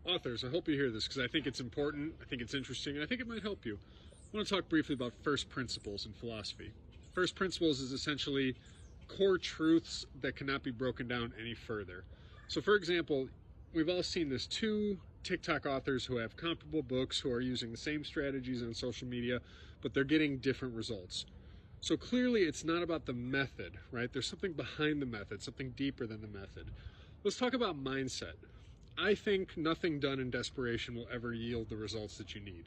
Authors, I hope you hear this because I think it's important, I think it's interesting, and I think it might help you. I want to talk briefly about first principles in philosophy. First principles is essentially core truths that cannot be broken down any further. So for example, we've all seen this, two TikTok authors who have comparable books who are using the same strategies on social media, but they're getting different results. So clearly it's not about the method, right? There's something behind the method, something deeper than the method. Let's talk about mindset. I think nothing done in desperation will ever yield the results that you need.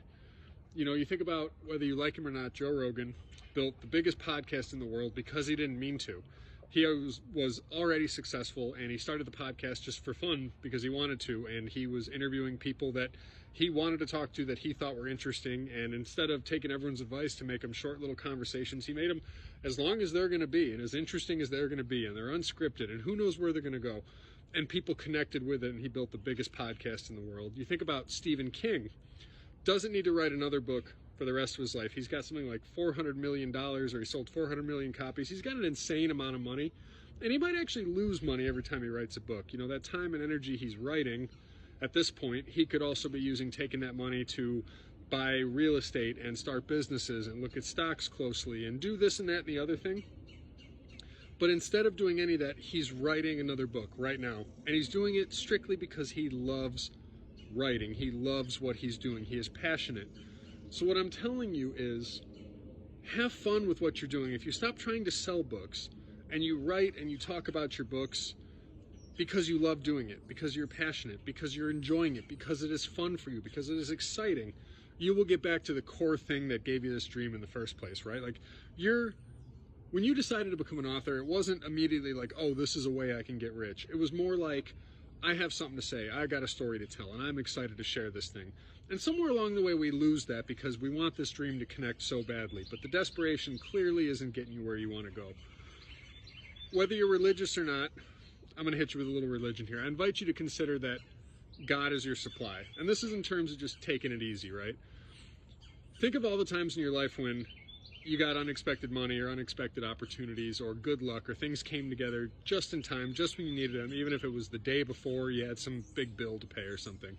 You know, you think about whether you like him or not, Joe Rogan built the biggest podcast in the world because he didn't mean to. He was already successful, and he started the podcast just for fun because he wanted to, and he was interviewing people that he wanted to talk to that he thought were interesting, and instead of taking everyone's advice to make them short little conversations, he made them as long as they're going to be and as interesting as they're going to be, and they're unscripted, and who knows where they're going to go. And people connected with it, and he built the biggest podcast in the world. You think about Stephen King. Doesn't need to write another book for the rest of his life. He's got something like $400 million, or he sold 400 million copies. He's got an insane amount of money, and he might actually lose money every time he writes a book. You know, that time and energy he's writing, at this point, he could also be using, taking that money to buy real estate and start businesses and look at stocks closely and do this and that and the other thing. But instead of doing any of that, he's writing another book right now. And he's doing it strictly because he loves writing. He loves what he's doing. He is passionate. So what I'm telling you is, have fun with what you're doing. If you stop trying to sell books and you write and you talk about your books because you love doing it, because you're passionate, because you're enjoying it, because it is fun for you, because it is exciting, you will get back to the core thing that gave you this dream in the first place, right? Like, when you decided to become an author, it wasn't immediately like, oh, this is a way I can get rich. It was more like, I have something to say, I got a story to tell, and I'm excited to share this thing. And somewhere along the way we lose that because we want this dream to connect so badly, but the desperation clearly isn't getting you where you want to go. Whether you're religious or not, I'm going to hit you with a little religion here. I invite you to consider that God is your supply. And this is in terms of just taking it easy, right? Think of all the times in your life when you got unexpected money or unexpected opportunities or good luck or things came together just in time, just when you needed them, even if it was the day before you had some big bill to pay or something.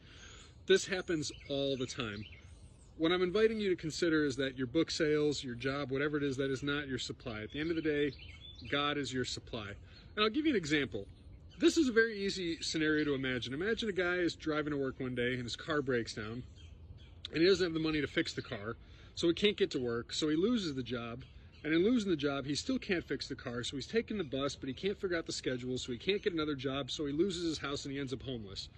This happens all the time. What I'm inviting you to consider is that your book sales, your job, whatever it is, that is not your supply. At the end of the day, God is your supply. And I'll give you an example. This is a very easy scenario to imagine. Imagine a guy is driving to work one day and his car breaks down and he doesn't have the money to fix the car. So he can't get to work, so he loses the job. And in losing the job, he still can't fix the car, so he's taking the bus, but he can't figure out the schedule, so he can't get another job, so he loses his house and he ends up homeless.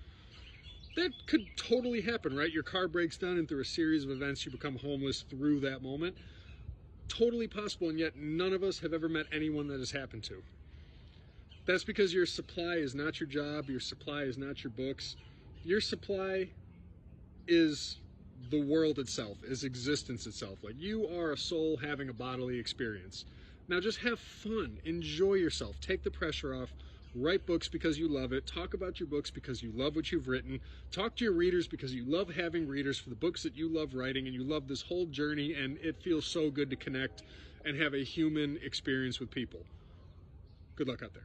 That could totally happen, right? Your car breaks down, and through a series of events, you become homeless through that moment. Totally possible, and yet none of us have ever met anyone that has happened to. That's because your supply is not your job, your supply is not your books. Your supply is the world itself, is existence itself. Like, you are a soul having a bodily experience. Now just have fun, enjoy yourself, take the pressure off, write books because you love it, talk about your books because you love what you've written, talk to your readers because you love having readers for the books that you love writing, and you love this whole journey, and it feels so good to connect and have a human experience with people. Good luck out there.